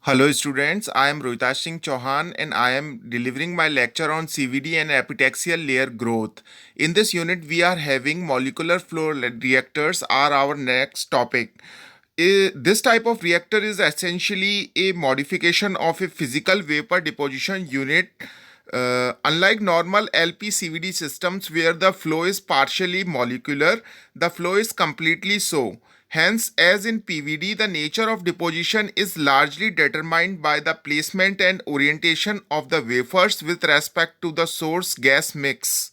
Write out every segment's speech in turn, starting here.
Hello students, I am Rohitash Singh Chauhan and I am delivering my lecture on CVD and epitaxial layer growth. In this unit, we are having molecular flow reactors are our next topic. This type of reactor is essentially a modification of a physical vapor deposition unit. Unlike normal LPCVD systems where the flow is partially molecular, the flow is completely so. Hence, as in PVD, the nature of deposition is largely determined by the placement and orientation of the wafers with respect to the source gas mix.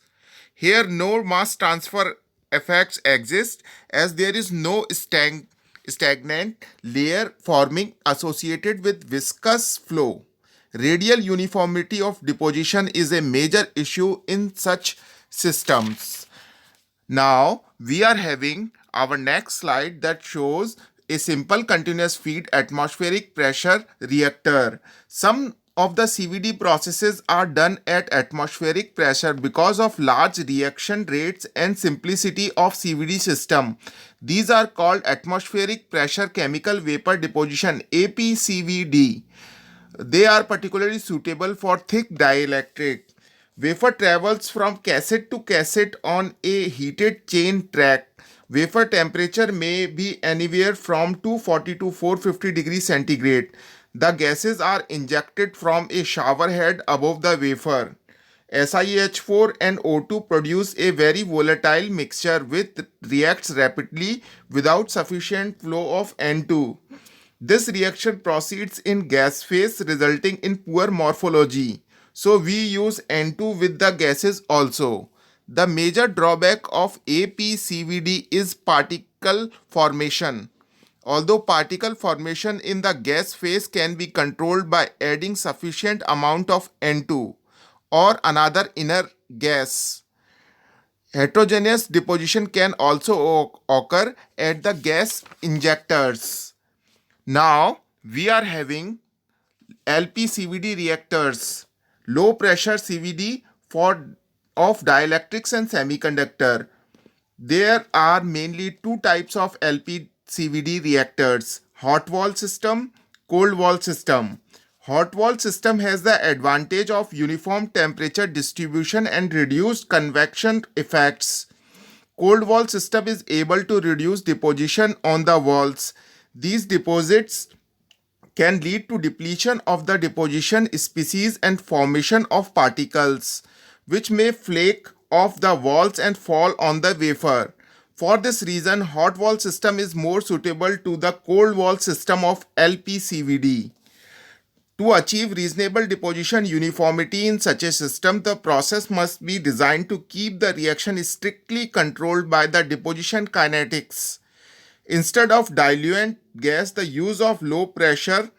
Here, no mass transfer effects exist as there is no stagnant layer forming associated with viscous flow. Radial uniformity of deposition is a major issue in such systems. Now we are having our next slide that shows a simple continuous feed atmospheric pressure reactor. Some of the CVD processes are done at atmospheric pressure because of large reaction rates and simplicity of CVD system. These are called atmospheric pressure chemical vapor deposition APCVD. They are particularly suitable for thick dielectric. Wafer travels from cassette to cassette on a heated chain track. Wafer temperature may be anywhere from 240 to 450 degrees centigrade. The gases are injected from a shower head above the wafer. SiH4 and O2 produce a very volatile mixture which reacts rapidly without sufficient flow of N2. This reaction proceeds in gas phase resulting in poor morphology. So we use N2 with the gases also. The major drawback of APCVD is particle formation. Although particle formation in the gas phase can be controlled by adding sufficient amount of N2 or another inner gas. Heterogeneous deposition can also occur at the gas injectors. Now we are having LPCVD reactors, low pressure CVD for of dielectrics and semiconductor. There are mainly two types of LPCVD reactors: hot wall system, cold wall system. Hot wall system has the advantage of uniform temperature distribution and reduced convection effects. Cold wall system is able to reduce deposition on the walls. These deposits can lead to depletion of the deposition species and formation of particles, which may flake off the walls and fall on the wafer. For this reason, hot wall system is more suitable to the cold wall system of LPCVD. To achieve reasonable deposition uniformity in such a system, the process must be designed to keep the reaction strictly controlled by the deposition kinetics. Instead of diluent gas, the use of low pressure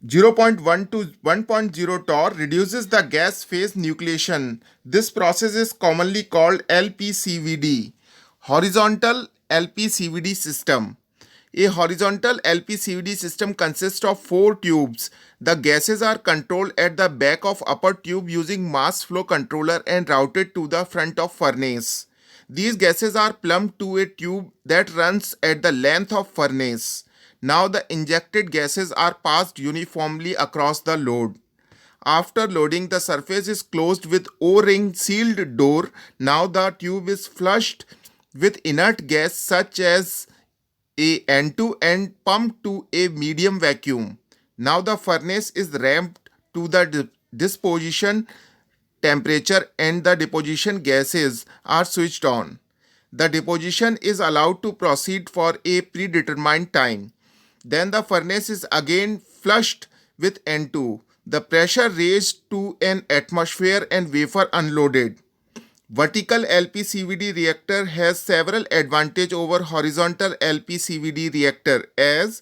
0.1 to 1.0 torr reduces the gas phase nucleation. This process is commonly called LPCVD. Horizontal LPCVD system. A horizontal LPCVD system consists of four tubes. The gases are controlled at the back of upper tube using mass flow controller and routed to the front of furnace. These gases are plumbed to a tube that runs at the length of furnace. Now the injected gases are passed uniformly across the load. After loading, the surface is closed with O-ring sealed door. Now the tube is flushed with inert gas such as a N2 and pumped to a medium vacuum. Now the furnace is ramped to the disposition temperature and the deposition gases are switched on. The deposition is allowed to proceed for a predetermined time. Then the furnace is again flushed with N2. The pressure raised to an atmosphere and wafer unloaded. Vertical LPCVD reactor has several advantages over horizontal LPCVD reactor as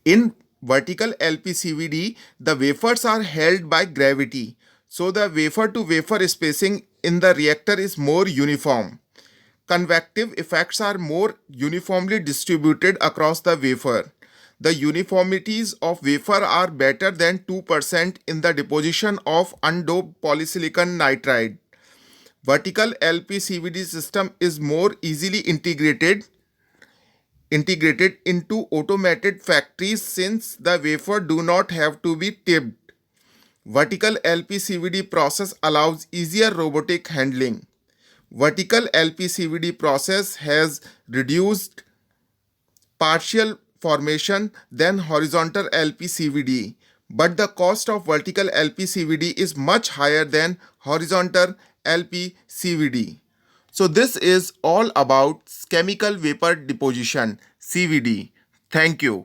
in vertical LPCVD the wafers are held by gravity, so the wafer to wafer spacing in the reactor is more uniform. Convective effects are more uniformly distributed across the wafer. The uniformities of wafer are better than 2% in the deposition of undoped polysilicon nitride. Vertical LPCVD system is more easily integrated integrated into automated factories since the wafer do not have to be tipped. Vertical LPCVD process allows easier robotic handling. Vertical LPCVD process has reduced partial formation than horizontal LPCVD, but the cost of vertical LPCVD is much higher than horizontal LPCVD. So this is all about chemical vapor deposition, CVD. Thank you.